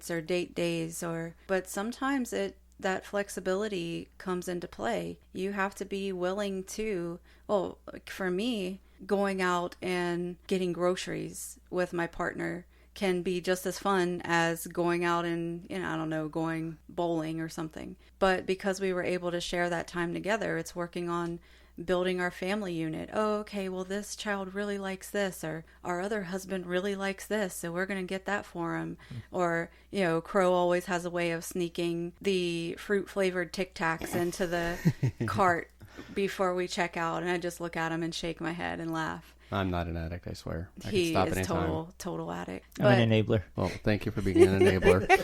nights or date days, but sometimes that flexibility comes into play. You have to be willing to, well, for me, going out and getting groceries with my partner can be just as fun as going out and, I don't know, going bowling or something. But because we were able to share that time together, it's working on building our family unit. Oh, okay, well, this child really likes this, or our other husband really likes this, so we're going to get that for him. Or, Crow always has a way of sneaking the fruit-flavored Tic Tacs into the cart before we check out, and I just look at him and shake my head and laugh. I'm not an addict, I swear. I He can stop is anytime. total addict. I'm an enabler. Well, thank you for being an enabler.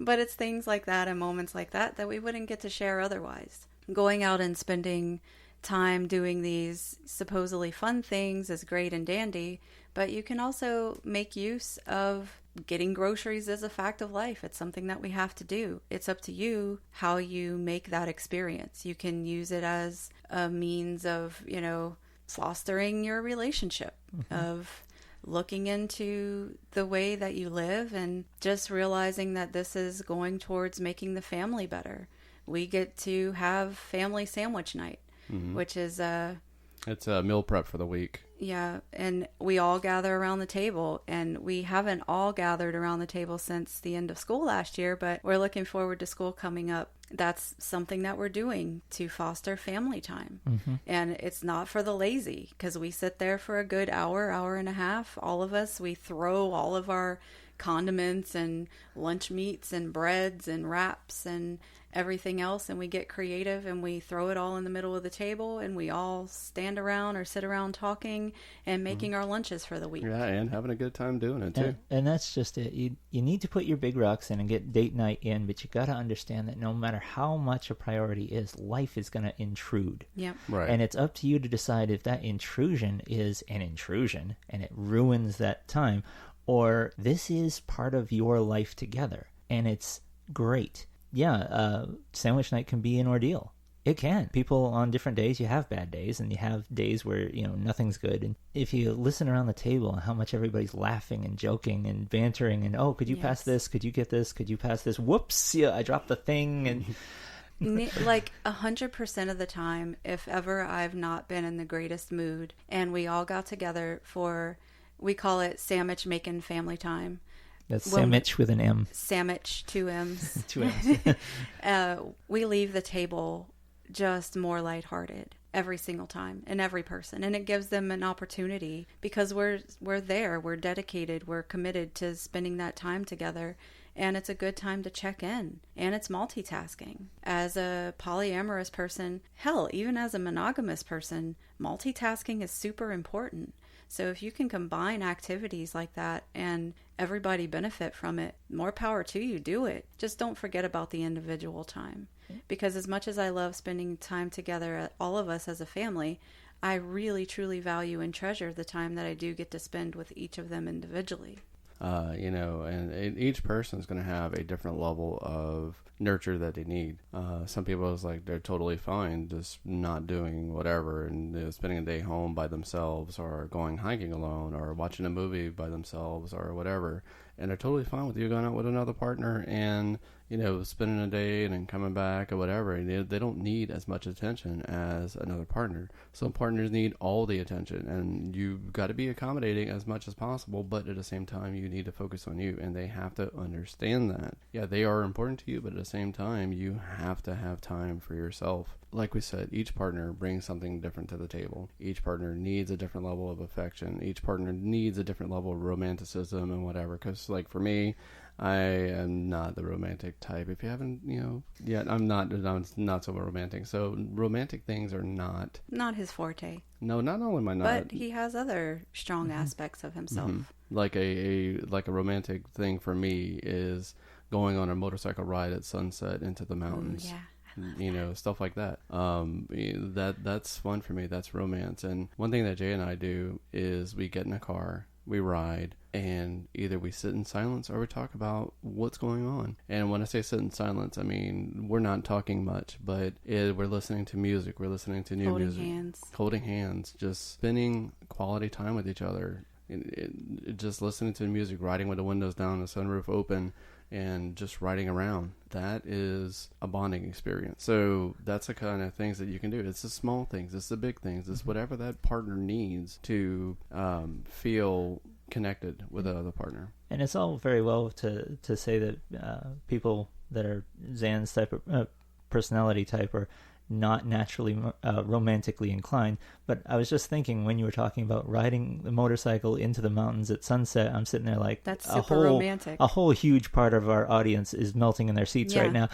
But it's things like that and moments like that we wouldn't get to share otherwise. Going out and spending time doing these supposedly fun things is great and dandy, but you can also make use of getting groceries as a fact of life. It's something that we have to do. It's up to you how you make that experience. You can use it as a means of, fostering your relationship, of looking into the way that you live and just realizing that this is going towards making the family better. We get to have family sandwich night, which is it's a meal prep for the week. Yeah, and we all gather around the table, and we haven't all gathered around the table since the end of school last year, but we're looking forward to school coming up. That's something that we're doing to foster family time. And it's not for the lazy, because we sit there for a good hour and a half. All of us, we throw all of our condiments and lunch meats and breads and wraps and everything else, and we get creative and we throw it all in the middle of the table, and we all stand around or sit around talking and making our lunches for the week. Yeah, and having a good time doing it too. And that's just it. You need to put your big rocks in and get date night in, but you got to understand that no matter how much a priority is, life is going to intrude. Yep. Right. And it's up to you to decide if that intrusion is an intrusion and it ruins that time, or this is part of your life together and it's great. Yeah, sandwich night can be an ordeal. It can. People on different days, you have bad days, and you have days where, nothing's good. And if you listen around the table and how much everybody's laughing and joking and bantering and, oh, could you pass this? Could you get this? Could you pass this? Whoops, yeah, I dropped the thing. And like 100% of the time, if ever I've not been in the greatest mood, and we all got together for, we call it sandwich making family time. That's sandwich with an M. Sandwich, 2 M's. 2 M's. We leave the table just more lighthearted every single time, and every person. And it gives them an opportunity, because we're there, we're dedicated, we're committed to spending that time together. And it's a good time to check in. And it's multitasking. As a polyamorous person, hell, even as a monogamous person, multitasking is super important. So if you can combine activities like that and everybody benefit from it, more power to you, do it. Just don't forget about the individual time. Because as much as I love spending time together, all of us as a family, I really, truly value and treasure the time that I do get to spend with each of them individually. And each person is going to have a different level of nurture that they need. Some people is like they're totally fine just not doing whatever and spending a day home by themselves, or going hiking alone, or watching a movie by themselves, or whatever. And they're totally fine with you going out with another partner and spending a day and then coming back or whatever. And they don't need as much attention as another partner. Some partners need all the attention, and you've got to be accommodating as much as possible, but at the same time you need to focus on you, and they have to understand that. Yeah, they are important to you, but at the same time you have to have time for yourself. Like we said, each partner brings something different to the table. Each partner needs a different level of affection. Each partner needs a different level of romanticism and whatever. Because, like, for me, I am not the romantic type. If you haven't, yet, I'm not so romantic. So romantic things are not his forte. No, not only am I not. But he has other strong aspects of himself. Like a romantic thing for me is going on a motorcycle ride at sunset into the mountains. Ooh, yeah. Stuff like that. That's fun for me. That's romance. And one thing that Jay and I do is we get in a car, we ride, and either we sit in silence or we talk about what's going on. And when I say sit in silence, I mean we're not talking much, but we're listening to music. We're listening to new music. Holding hands. Just spending quality time with each other. just listening to the music, riding with the windows down, the sunroof open, and just riding around. That is a bonding experience. So that's the kind of things that you can do. It's the small things. It's the big things. It's whatever that partner needs to feel connected with the other partner. And it's all very well to say that people that are Zan's type of personality type are not naturally romantically inclined. But I was just thinking when you were talking about riding the motorcycle into the mountains at sunset, I'm sitting there like, that's super romantic. A whole huge part of our audience is melting in their seats right now.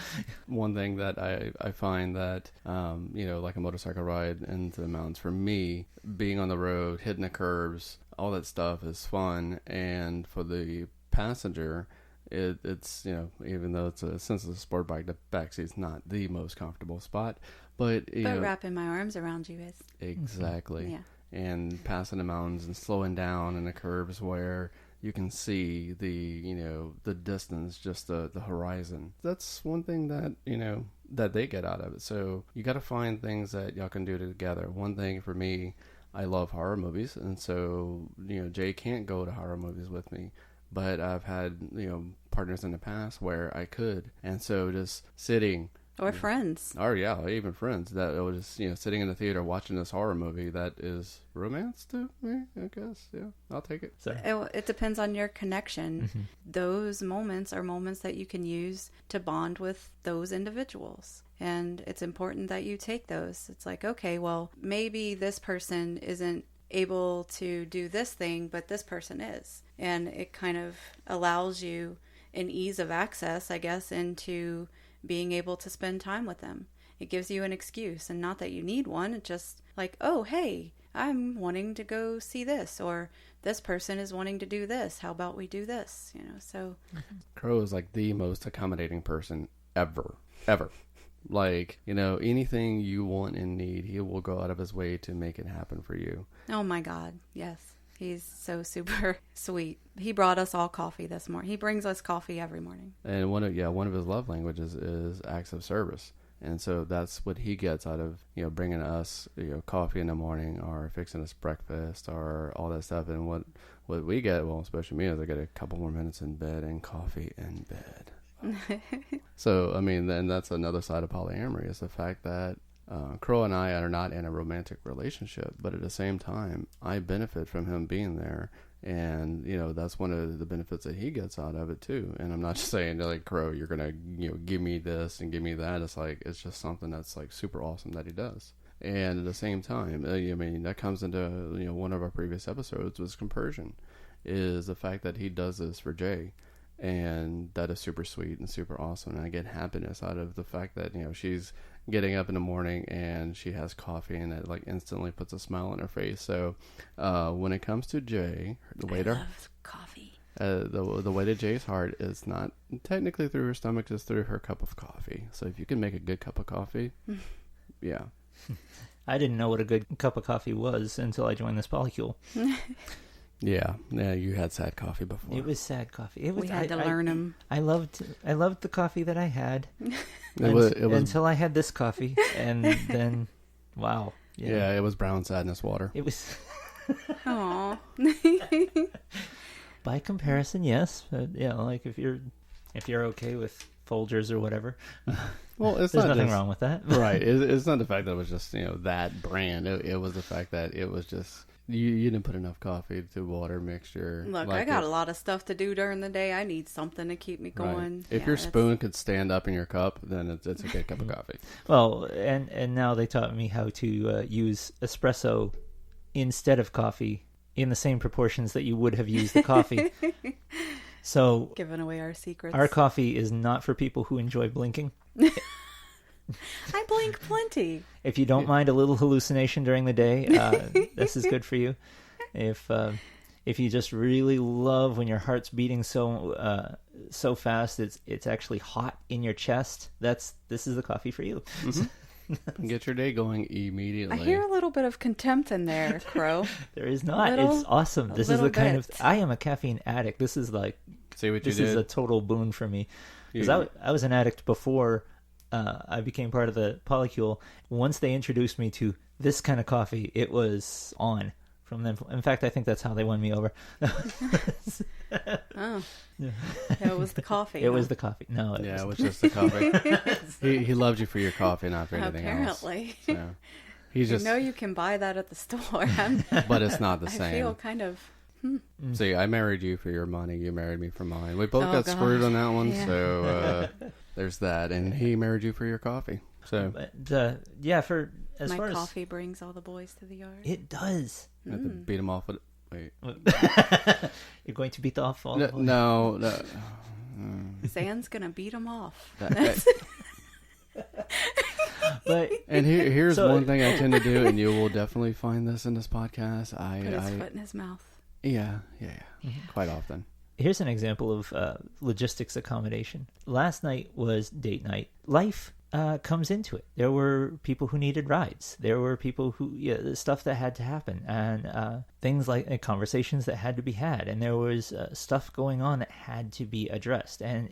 One thing that I find that, like a motorcycle ride into the mountains, for me, being on the road, hitting the curves, all that stuff is fun. And for the passenger, it's even though since it's a sport bike, the backseat's not the most comfortable spot, but wrapping my arms around you is exactly. Yeah. And passing the mountains and slowing down in the curves where you can see the distance, just the horizon. That's one thing that that they get out of it. So you got to find things that y'all can do together. One thing for me, I love horror movies, and so Jay can't go to horror movies with me. But I've had, partners in the past where I could. And so just sitting. Or friends. Or, yeah, even friends. That was just, sitting in the theater watching this horror movie that is romance to me, I guess. Yeah, I'll take it. It depends on your connection. Mm-hmm. Those moments are moments that you can use to bond with those individuals. And it's important that you take those. It's like, okay, well, maybe this person isn't able to do this thing, but this person is. And it kind of allows you an ease of access, I guess, into being able to spend time with them. It gives you an excuse, and not that you need one. It's just like, oh, hey, I'm wanting to go see this, or this person is wanting to do this. How about we do this? So Crow is like the most accommodating person ever. Like, anything you want and need, he will go out of his way to make it happen for you. Oh my God, yes. He's so super sweet. He brought us all coffee this morning. He brings us coffee every morning. And one of his love languages is acts of service. And so that's what he gets out of, bringing us, coffee in the morning or fixing us breakfast or all that stuff. And what we get, well, especially me, is I get a couple more minutes in bed and coffee in bed. So, then that's another side of polyamory, is the fact that Crow and I are not in a romantic relationship, but at the same time, I benefit from him being there. And, that's one of the benefits that he gets out of it too. And I'm not just saying like, Crow, you're going to, give me this and give me that. It's like, it's just something that's like super awesome that he does. And at the same time, that comes into, one of our previous episodes was compersion, is the fact that he does this for Jay. And that is super sweet and super awesome. And I get happiness out of the fact that, she's getting up in the morning and she has coffee, and that like instantly puts a smile on her face. So when it comes to Jay, the way to coffee. The way to Jay's heart is not technically through her stomach, just through her cup of coffee. So if you can make a good cup of coffee, yeah. I didn't know what a good cup of coffee was until I joined this polycule. Yeah, you had sad coffee before. It was sad coffee. We had to learn them. I loved the coffee that I had it was until I had this coffee, and then, wow. Yeah, it was brown sadness water. It was. Aww. By comparison, yes. But, like if you're okay with Folgers or whatever, well, there's nothing wrong with that, right? It's not the fact that it was just that brand. It was the fact that it was just. You didn't put enough coffee to water mixture. Look, I got a lot of stuff to do during the day. I need something to keep me going. Right. If your spoon could stand up in your cup, then it's a good cup of coffee. Well, and now they taught me how to use espresso instead of coffee in the same proportions that you would have used the coffee. So giving away our secrets. Our coffee is not for people who enjoy blinking. I blink plenty. If you don't mind a little hallucination during the day, this is good for you. If you just really love when your heart's beating so fast it's actually hot in your chest, this is the coffee for you. Mm-hmm. Get your day going immediately. I hear a little bit of contempt in there, Crow. There is not. It's awesome. This is the kind of. I am a caffeine addict. This is like. See what you did? This is a total boon for me. Because I was an addict before. I became part of the polycule. Once they introduced me to this kind of coffee, it was on from them. In fact, I think that's how they won me over. Oh, it was the coffee. It was the coffee. No, it was just the coffee. he loved you for your coffee, not for anything else. Apparently. So he's just. You can buy that at the store. But it's not the same. I feel kind of. See, I married you for your money. You married me for mine. We both got screwed on that one. Yeah. So there's that. And he married you for your coffee. So, but, for as my far coffee brings all the boys to the yard. It does. You have to beat them off with. Wait. You're going to beat off all. No. Zan's gonna beat them off. But and here's one thing I tend to do, and you will definitely find this in this podcast. Put his foot in his mouth. Yeah. Mm-hmm. Quite often. Here's an example of logistics accommodation. Last night was date night. Life comes into it. There were people who needed rides. There were people who, stuff that had to happen, and things like conversations that had to be had, and there was stuff going on that had to be addressed. And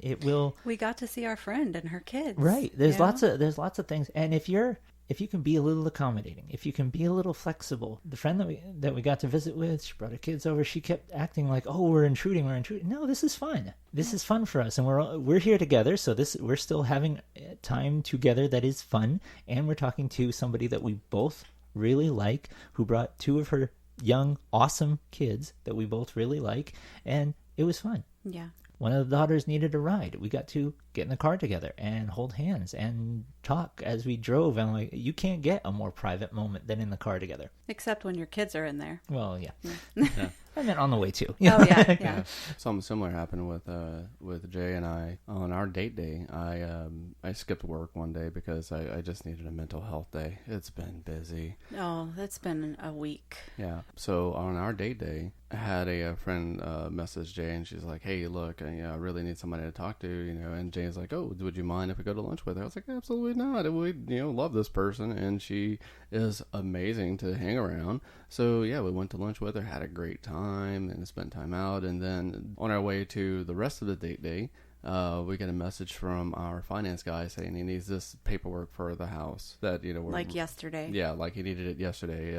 we got to see our friend and her kids. Right. There's lots of things, and if you can be a little accommodating, if you can be a little flexible. The friend that we got to visit with, she brought her kids over. She kept acting like, "Oh, we're intruding. No, this is fun. This is fun for us, and we're here together. So we're still having time together that is fun, and we're talking to somebody that we both really like, who brought two of her young, awesome kids that we both really like, and it was fun." Yeah. One of the daughters needed a ride. We got to get in the car together and hold hands and talk as we drove. And like, you can't get a more private moment than in the car together. Except when your kids are in there. Well, yeah. Yeah. I meant on the way too. Oh, yeah. Something similar happened with Jay and I on our date day. I skipped work one day because I just needed a mental health day. It's been busy. Oh, that's been a week. Yeah. So on our date day, I had a friend message Jay, and she's like, "Hey, look, I really need somebody to talk to, And Jay's like, "Oh, would you mind if we go to lunch with her?" I was like, "Absolutely not. We love this person, and she is amazing to hang around." So yeah, we went to lunch with her, had a great time, and spent time out. And then on our way to the rest of the date day, we get a message from our finance guy saying he needs this paperwork for the house that like yesterday. Yeah, like he needed it yesterday.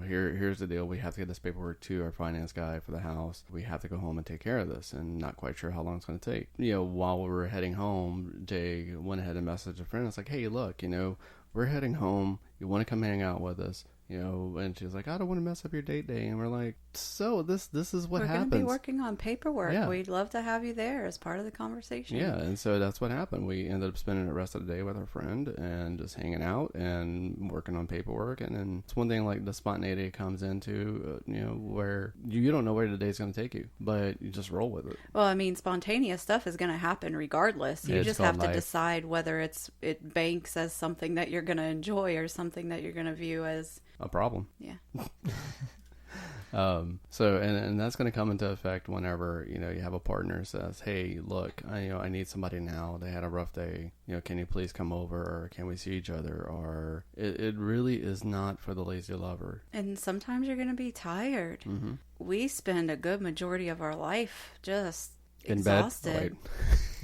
Here's the deal: we have to get this paperwork to our finance guy for the house. We have to go home and take care of this, and not quite sure how long it's going to take. While we were heading home, Jay went ahead and messaged a friend. It's like, "Hey, look, we're heading home. You want to come hang out with us?" And she's like, "I don't want to mess up your date day." And we're like, "So this is what happens. We're going to be working on paperwork. Yeah. We'd love to have you there as part of the conversation." Yeah, and so that's what happened. We ended up spending the rest of the day with our friend and just hanging out and working on paperwork. And then it's one thing like the spontaneity comes into, where you don't know where the day's going to take you, but you just roll with it. Well, I mean, spontaneous stuff is going to happen regardless. You just have to decide whether it banks as something that you're going to enjoy or something that you're going to view as a problem. Yeah. So that's going to come into effect whenever you have a partner who says, "Hey, look, I need somebody now. They had a rough day. Can you please come over, or can we see each other?" Or it really is not for the lazy lover. And sometimes you're going to be tired. Mm-hmm. We spend a good majority of our life just in exhausted. Bed?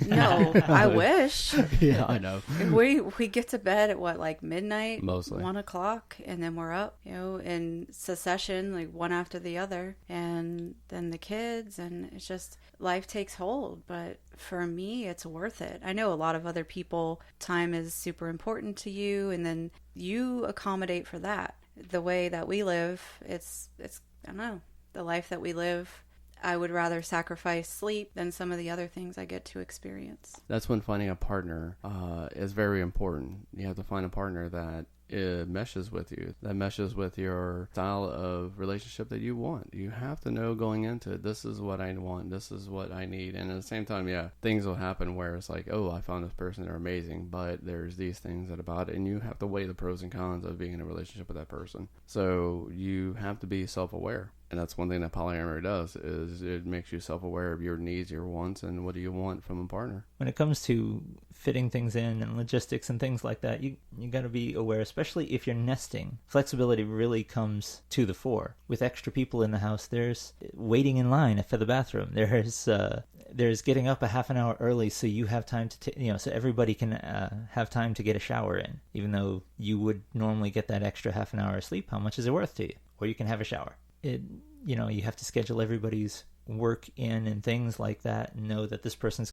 Oh, no, I wish. Yeah, I know. We get to bed at midnight, mostly 1:00, and then we're up, in succession, like one after the other, and then the kids, and it's just life takes hold. But for me, it's worth it. I know a lot of other people, time is super important to you, and then you accommodate for that. The way that we live, it's I don't know, the life that we live. I would rather sacrifice sleep than some of the other things I get to experience. That's when finding a partner is very important. You have to find a partner that meshes with you, that meshes with your style of relationship that you want. You have to know going into it, this is what I want, this is what I need. And at the same time, things will happen where it's like, "Oh, I found this person, they're amazing, but there's these things about it," and you have to weigh the pros and cons of being in a relationship with that person. So you have to be self-aware. And that's one thing that polyamory does, is it makes you self-aware of your needs, your wants, and what do you want from a partner. When it comes to fitting things in and logistics and things like that, you got to be aware, especially if you're nesting. Flexibility really comes to the fore. With extra people in the house, there's waiting in line for the bathroom. There's getting up a half an hour early so you have time to, so everybody can have time to get a shower in. Even though you would normally get that extra half an hour of sleep, how much is it worth to you? or you can have a shower. You have to schedule everybody's work in and things like that, and know that this person's